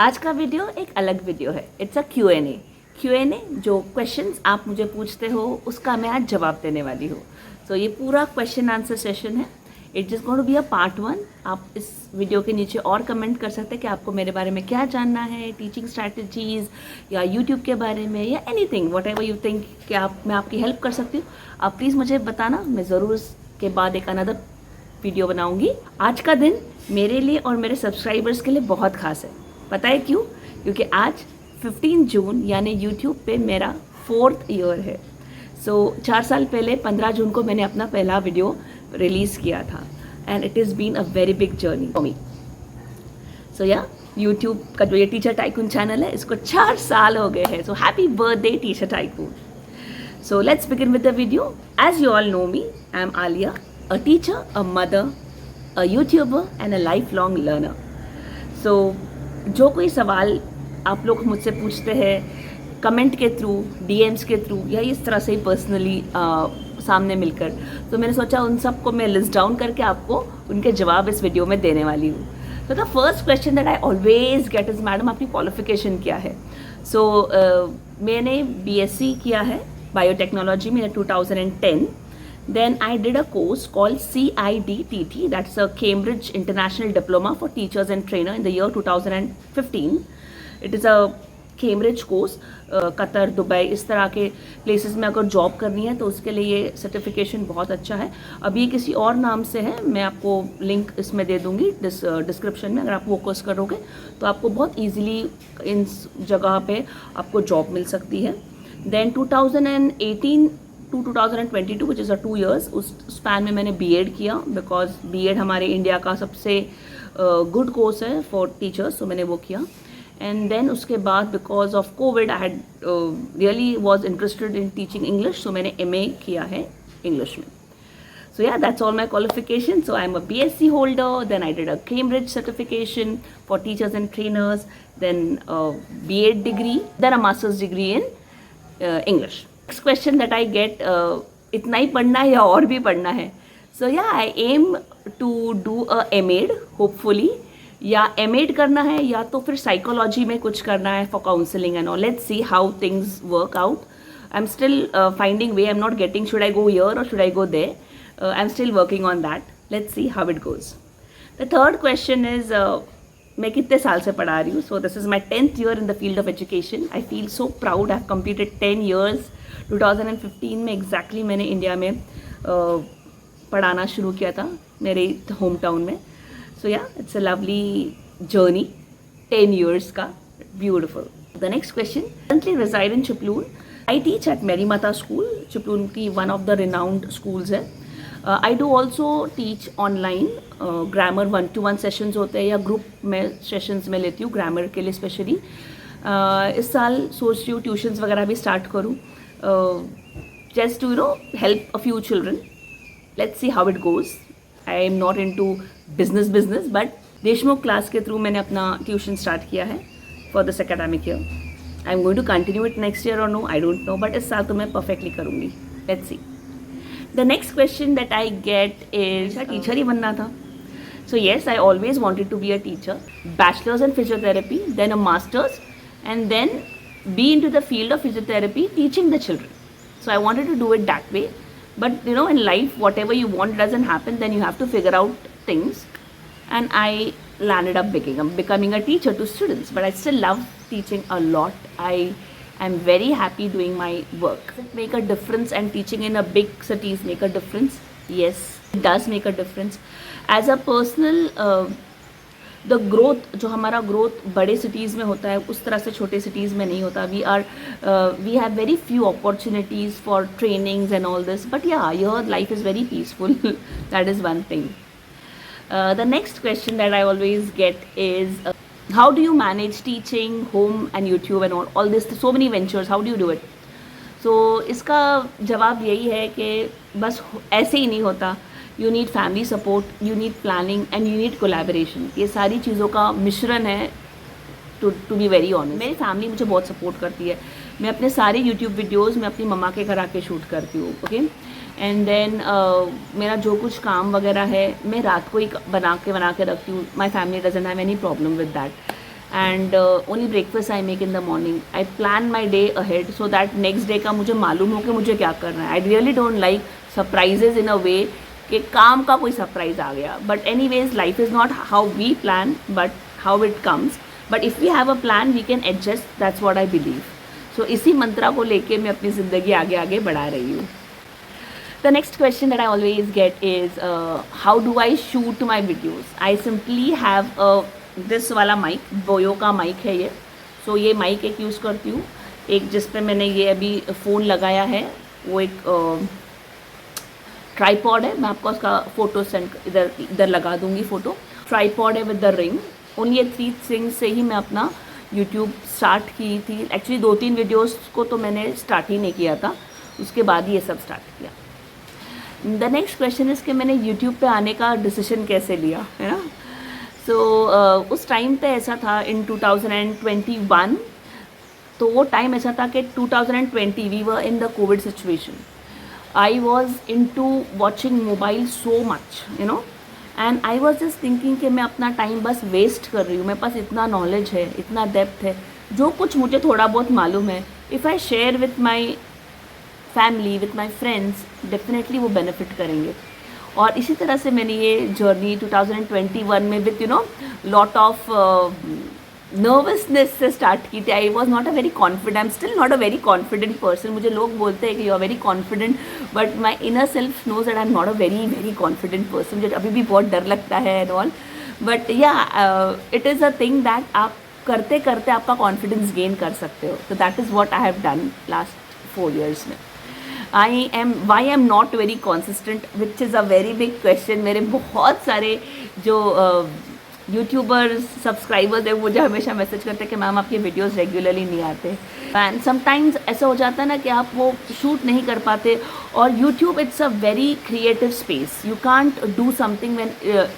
आज का वीडियो एक अलग वीडियो है। It's a Q N A जो क्वेश्चंस आप मुझे पूछते हो उसका मैं आज जवाब देने वाली हूँ। सो ये पूरा क्वेश्चन आंसर सेशन है। It is going to be a part 1। आप इस वीडियो के नीचे और कमेंट कर सकते हैं कि आपको मेरे बारे में क्या जानना है, टीचिंग स्ट्रैटेजीज़ या यूट्यूब के बारे में या anything what ever you think कि मैं आपकी हेल्प कर सकती हूँ। आप प्लीज़ मुझे बताना, मैं ज़रूर इसके बाद एक अनदर वीडियो बनाऊंगी। आज का दिन मेरे लिए और मेरे सब्सक्राइबर्स के लिए बहुत खास है। पता है क्यों? क्योंकि आज 15 जून यानी यूट्यूब पे मेरा 4th ईयर है। सो 4 साल पहले 15 जून को मैंने अपना पहला वीडियो रिलीज़ किया था and it is been a very big journey for me. So yeah YouTube का जो ये टीचर टाइकून चैनल है इसको 4 साल हो गए हैं। So happy birthday teacher tycoon. So let's begin with the video. As you all know me, I am Alia, a teacher, a mother, a YouTuber and a lifelong learner. So जो कोई सवाल आप लोग मुझसे पूछते हैं कमेंट के through, DMs के थ्रू या इस तरह से ही पर्सनली सामने मिलकर, तो मैंने सोचा उन सबको मैं लिस्ट डाउन करके आपको उनके जवाब इस वीडियो में देने वाली हूँ। तो the first question that I always get is madam आपकी क्वालिफिकेशन क्या है? सो मैंने BSc किया है बायोटेक्नोलॉजी में 2010. Then I did a course called CIDTT, that's a Cambridge International Diploma for Teachers and Trainer in the year 2015. It is a Cambridge course. Qatar, Dubai इस तरह के प्लेसेस में अगर जॉब करनी है तो उसके लिए ये सर्टिफिकेशन बहुत अच्छा है। अभी किसी और नाम से है, मैं आपको लिंक इसमें दे दूँगी डिस्क्रिप्शन में। अगर आप वो कोर्स करोगे तो आपको बहुत ईजीली इन जगह पे आपको जॉब मिल सकती है। Then 2018 to 2022 which is 2 years, उस स्पैन में मैंने BEd किया बिकॉज BEd हमारे इंडिया का सबसे गुड कोर्स है फॉर टीचर्स, तो मैंने वो किया। एंड देन उसके बाद because of Covid I had really was interested in teaching English, so मैंने MA किया है इंग्लिश में। So yeah, that's all my qualifications. So I'm a BSc holder, then I did a Cambridge certification for teachers and trainers, then a BEd degree, then a master's degree in English. Next question that I get, इतना ही पढ़ना है या और भी पढ़ना है? So yeah, I aim to do a MAd hopefully, या MAd करना है या तो फिर साइकोलॉजी में कुछ करना है for counseling and all. Let's see how things work out. I'm still finding way. I'm not getting should I go here or should I go there. I'm still working on that. Let's see how it goes. The third question is मैं कितने साल से पढ़ा रही हूँ? So this is my 10th year in the field of education. I feel so proud. I have completed 10 years। 2015 में exactly मैंने India में पढ़ाना शुरू किया था मेरे होम टाउन में। सो या it's a lovely journey 10 years का, beautiful. The next question, currently reside in Chiplun. I teach at मेरी माता स्कूल, चिपलून की one of the renowned schools है। I do also teach online grammar 1-to-1 sessions होते हैं या ग्रुप में सेशंस में लेती हूँ ग्रामर के लिए स्पेशली। इस साल सोच रही हूँ ट्यूशन्स वगैरह भी स्टार्ट करूँ just to help a few children. Let's see how it goes. I am not into business but Deshmukh class के थ्रू मैंने अपना ट्यूशन स्टार्ट किया है for this academic year. I am going to continue it next year और no, I don't know, but इस साल तो मैं परफेक्टली करूँगी। Let's see. The next question that I get is, teacher ही बनना था? So yes, I always wanted to be a teacher. Bachelor's in physiotherapy, then a master's, and then be into the field of physiotherapy, teaching the children. So I wanted to do it that way. But in life, whatever you want doesn't happen, then you have to figure out things. And I landed up becoming a teacher to students. But I still love teaching a lot. I'm very happy doing my work. Does it make a difference and teaching in a big cities make a difference? Yes, it does make a difference. As a personal, the growth, जो हमारा growth बड़े cities में होता है उस तरह से छोटे cities में नहीं होता. We have very few opportunities for trainings and all this. But yeah, your life is very peaceful. That is one thing. The next question that I always get is, how do you manage teaching, home and YouTube and all this, so many ventures, how do you do it? So इसका जवाब यही है कि बस ऐसे ही नहीं होता। You need family support, you need planning and you need collaboration. ये सारी चीज़ों का मिश्रण है to be very honest. मेरी फैमिली मुझे बहुत सपोर्ट करती है। मैं अपने सारे यूट्यूब वीडियोज़ मैं अपनी मम्मा के घर आके शूट करती हूँ, ओके। एंड देन मेरा जो कुछ काम वगैरह है मैं रात को ही बना के रखती हूँ। My family doesn't have any problem with that. And only breakfast I make in the morning. I plan my day ahead so that next day का मुझे मालूम हो कि मुझे क्या करना है. I really don't like surprises in a way कि काम का कोई सरप्राइज आ गया. But anyways life is not how we plan but how it comes. But if we have a plan we can adjust. That's what I believe. So इसी मंत्रा को लेके मैं अपनी ज़िंदगी आगे आगे बढ़ा रही हूँ. The next question that I always get is how do I shoot my videos? I simply have this वाला mic, बोयो का mic है ये. So ये mic एक यूज़ करती हूँ. एक जिस पे मैंने ये अभी फ़ोन लगाया है वो एक ट्राईपॉड है. मैं आपको उसका फ़ोटो सेंड इधर लगा दूँगी फ़ोटो. ट्राईपॉड है विद द रिंग. ओनली ये 3 थिंग्स से ही मैं अपना यूट्यूब स्टार्ट की थी. एक्चुअली 2-3 वीडियोज़ को तो मैंने स्टार्ट ही नहीं किया था, उसके बाद ही ये सब स्टार्ट किया. द नेक्स्ट क्वेश्चन इज़ कि मैंने यूट्यूब पे आने का डिसीजन कैसे लिया, है ना. सो उस टाइम पे ऐसा था इन 2021. तो वो टाइम ऐसा था कि 2020 we were in the covid situation. I was in to watching mobile so much, you know, and I was just thinking कि मैं अपना टाइम बस वेस्ट कर रही हूँ. मेरे पास इतना नॉलेज है, इतना डेप्थ है, जो कुछ मुझे थोड़ा बहुत मालूम है, if I share with my family with my friends definitely वो बेनिफिट करेंगे. और इसी तरह से मैंने ये जर्नी 2021 में विथ लॉट ऑफ नर्वसनेस से स्टार्ट की थी. I was not a very confident. I am still not a very confident person. मुझे लोग बोलते हैं कि you are very confident but my inner self knows that I am not a very very confident person. मुझे अभी भी बहुत डर लगता है and all. But yeah it is a thing that आप करते करते आपका कॉन्फिडेंस गेन कर सकते हो. तो that is what I have done last 4 years में. why I'm not very consistent, which is a very big question. मेरे बहुत सारे जो यूट्यूबर्स सब्सक्राइबर्स है मुझे हमेशा मैसेज करते हैं कि मैम आपके वीडियोस रेगुलरली नहीं आते. एंड समटाइम्स ऐसा हो जाता है ना कि आप वो शूट नहीं कर पाते. और YouTube it's a very creative space. You can't do something when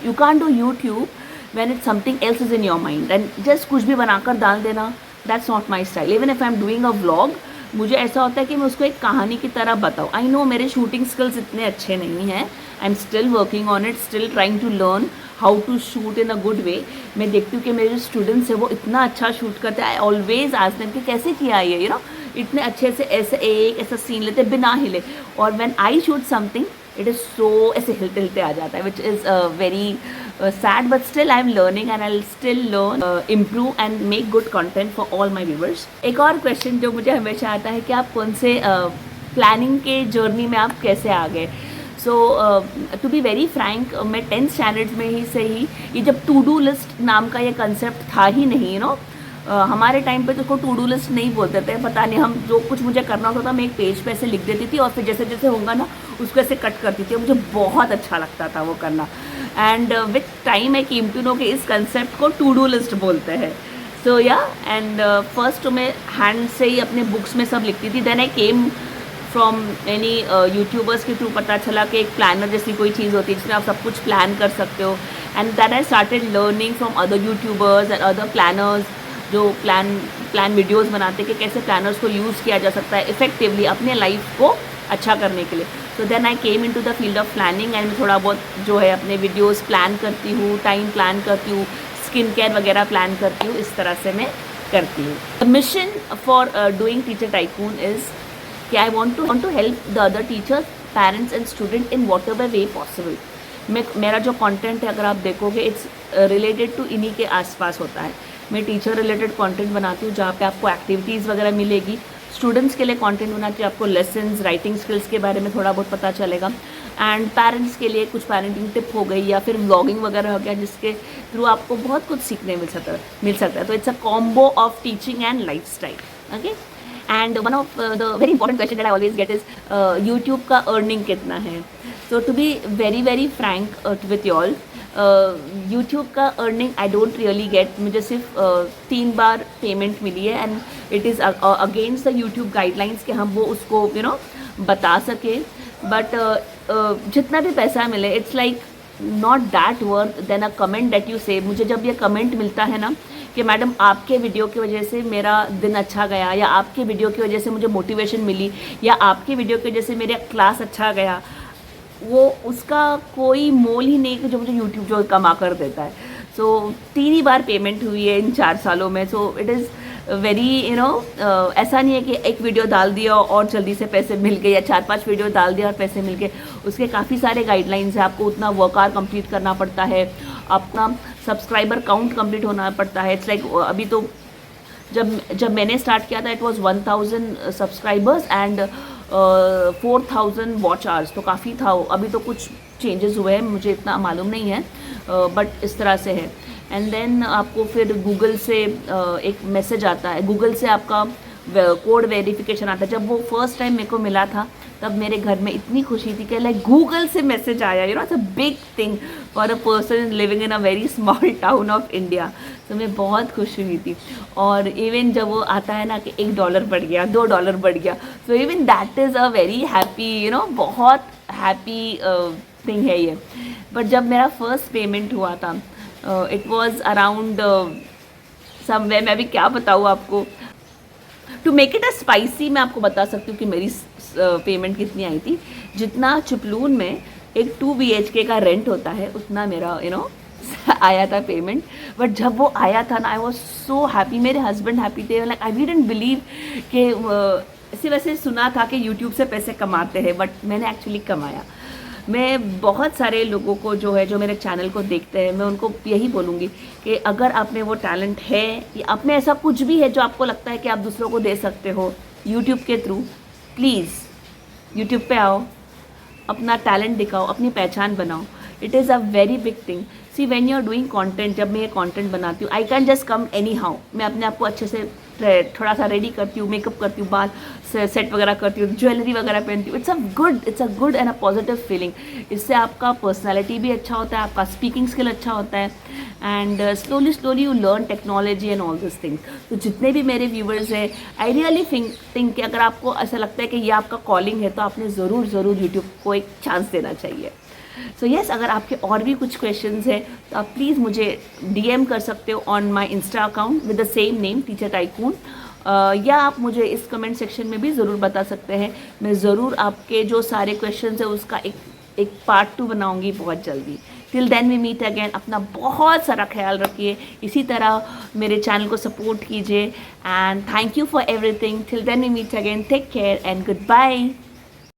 you can't do YouTube when it's something else is in your mind and just कुछ भी बनाकर डाल देना. That's not my style. Even if I am doing a vlog मुझे ऐसा होता है कि मैं उसको एक कहानी की तरह बताऊँ. आई नो मेरे शूटिंग स्किल्स इतने अच्छे नहीं हैं. I am still working on it, still trying to learn how to shoot in a good way. मैं देखती हूँ कि मेरे जो स्टूडेंट्स हैं वो इतना अच्छा शूट करते हैं. आई ऑलवेज आस्क देम कि कैसे किया ये, यू नो, इतने अच्छे से ऐसे एक ऐसा सीन लेते बिना हिले. और when I shoot something it is so ऐसे हिलते हिलते आ जाता है, which is very sad but still I am learning and I'll still learn, improve and make good content for all my viewers. एक और क्वेश्चन जो मुझे हमेशा आता है कि आप कौन से प्लानिंग के जर्नी में आप कैसे आ गए. सो टू बी वेरी फ्रैंक मैं 10th स्टैंडर्ड में ही से ही ये जब टू डू लिस्ट नाम का ये कंसेप्ट था ही नहीं, यू नो. हमारे टाइम पे तो उसको टू डू लिस्ट नहीं बोलते थे. पता नहीं, हम जो कुछ मुझे करना होता था मैं एक पेज पे ऐसे लिख देती थी और फिर जैसे जैसे होगा ना उसको ऐसे कट करती थी. मुझे बहुत अच्छा लगता था वो करना. And with time I came to know कि इस कंसेप्ट को टू डू लिस्ट बोलते हैं. सो या एंड फर्स्ट मैं हैंड से ही अपने बुक्स में सब लिखती थी. Then I came from any YouTubers के थ्रू पता चला कि एक प्लानर जैसी कोई चीज़ होती है जिसमें आप सब कुछ प्लान कर सकते हो. And that I started learning from other YouTubers and other planners जो प्लान वीडियोस बनाते कि कैसे प्लानर्स को यूज़ किया जा सकता है इफ़ेक्टिवली अपने लाइफ को अच्छा करने के लिए. So then I came into the field of planning and मैं थोड़ा बहुत जो है अपने वीडियोस प्लान करती हूँ, टाइम प्लान करती हूँ, स्किन केयर वगैरह प्लान करती हूँ. इस तरह से मैं करती हूँ. The mission for doing teacher tycoon is कि I want to help the other teachers, parents and student in whatever way possible. मेरा जो कॉन्टेंट है अगर आप देखोगे इट्स रिलेटेड टू इन्हीं के आसपास होता है. मैं टीचर रिलेटेड कंटेंट बनाती हूँ जहाँ पे आपको एक्टिविटीज़ वगैरह मिलेगी. स्टूडेंट्स के लिए कंटेंट बनाती हूँ, आपको लेसन्स, राइटिंग स्किल्स के बारे में थोड़ा बहुत पता चलेगा. एंड पेरेंट्स के लिए कुछ पेरेंटिंग टिप हो गई या फिर व्लॉगिंग वगैरह हो गया जिसके थ्रू आपको बहुत कुछ सीखने मिल सकता है. तो it's a combo of teaching and life style. Okay. And one of the very important question that I always get is YouTube का अर्निंग कितना है. So to be very very frank with you all, YouTube का earning I don't really get. मुझे सिर्फ 3 बार payment मिली है and it is against the YouTube guidelines कि हम वो उसको यू नो बता सके. बट जितना भी पैसा मिले it's like not that worth then a comment that you say. मुझे जब ये कमेंट मिलता है ना कि मैडम आपके वीडियो की वजह से मेरा दिन अच्छा गया, या आपके वीडियो की वजह से मुझे मोटिवेशन मिली, या आपके वीडियो की वजह से मेरा क्लास अच्छा गया, वो उसका कोई मोल ही नहीं कि जो मुझे यूट्यूब जो कमा कर देता है. सो 3 ही बार पेमेंट हुई है इन 4 सालों में. सो इट इज़ वेरी ऐसा नहीं है कि एक वीडियो डाल दिया और जल्दी से पैसे मिल गए, या 4-5 वीडियो डाल दिया और पैसे मिल गए. उसके काफ़ी सारे गाइडलाइंस हैं. आपको उतना वर्क आवर कंप्लीट करना पड़ता है, अपना सब्सक्राइबर काउंट कंप्लीट होना पड़ता है. इट्स लाइक अभी तो जब मैंने स्टार्ट किया था it was 1000 subscribers and 4000 watch hours. तो काफ़ी था. अभी तो कुछ चेंजेस हुए हैं, मुझे इतना मालूम नहीं है, बट इस तरह से है. एंड देन आपको फिर गूगल से एक मैसेज आता है, गूगल से आपका कोड वेरिफिकेशन आता है. जब वो फर्स्ट टाइम मेरे को मिला था तब मेरे घर में इतनी खुशी थी कि लाइक गूगल से मैसेज आया, you know, it's a big thing for a person living in a very small town of India. तो मैं बहुत खुश हुई थी. और इवन जब वो आता है ना कि $1 बढ़ गया, $2 बढ़ गया, so even that is a very happy, you know, बहुत हैप्पी थिंग है ये. बट जब मेरा फर्स्ट पेमेंट हुआ था इट वॉज अराउंड समवेयर, मैं अभी क्या बताऊँ आपको. To make it a spicy मैं आपको बता सकती हूँ कि मेरी पेमेंट कितनी आई थी. जितना चिपलून में एक 2 BHK का रेंट होता है उतना मेरा आया था पेमेंट. बट जब वो आया था ना आई वॉज सो हैप्पी. मेरे हस्बैंड हैप्पी थे. लाइक आई डिडंट बिलीव कि ऐसे वैसे सुना था कि यूट्यूब से पैसे कमाते हैं, बट मैंने एक्चुअली कमाया. मैं बहुत सारे लोगों को जो मेरे चैनल को देखते हैं, मैं उनको यही बोलूँगी कि अगर आप में वो टैलेंट है या आप में ऐसा कुछ भी है जो आपको लगता है कि आप दूसरों को दे सकते हो यूट्यूब के थ्रू, प्लीज़ यूट्यूब पे आओ, अपना टैलेंट दिखाओ, अपनी पहचान बनाओ. It is a very big thing. See when you are doing content, जब मैं ये कंटेंट बनाती हूँ I can just come anyhow. मैं अपने आप को अच्छे से थोड़ा सा रेडी करती हूँ, मेकअप करती हूँ, बाल सेट वगैरह करती हूँ, ज्वेलरी वगैरह पहनती हूँ. It's a good and a positive feeling. इससे आपका पर्सनैलिटी भी अच्छा होता है, आपका स्पीकिंग स्किल अच्छा होता है, and slowly you learn technology and all this things. तो जितने भी मेरे व्यूवर्स हैं, आई रियली थिंक कि अगर आपको ऐसा लगता है कि ये आपका कॉलिंग है तो आपने ज़रूर यूट्यूब को एक चांस देना चाहिए. सो येस, अगर आपके और भी कुछ क्वेश्चंस हैं तो आप प्लीज़ मुझे DM कर सकते हो on my Insta account with the same name teacher tycoon, या आप मुझे इस कमेंट सेक्शन में भी ज़रूर बता सकते हैं. मैं ज़रूर आपके जो सारे क्वेश्चंस हैं उसका एक पार्ट 2 बनाऊंगी बहुत जल्दी. Till then we meet again. अपना बहुत सारा ख्याल रखिए, इसी तरह मेरे चैनल को सपोर्ट कीजिए, and thank you for everything. Till then we meet again. Take care and good bye.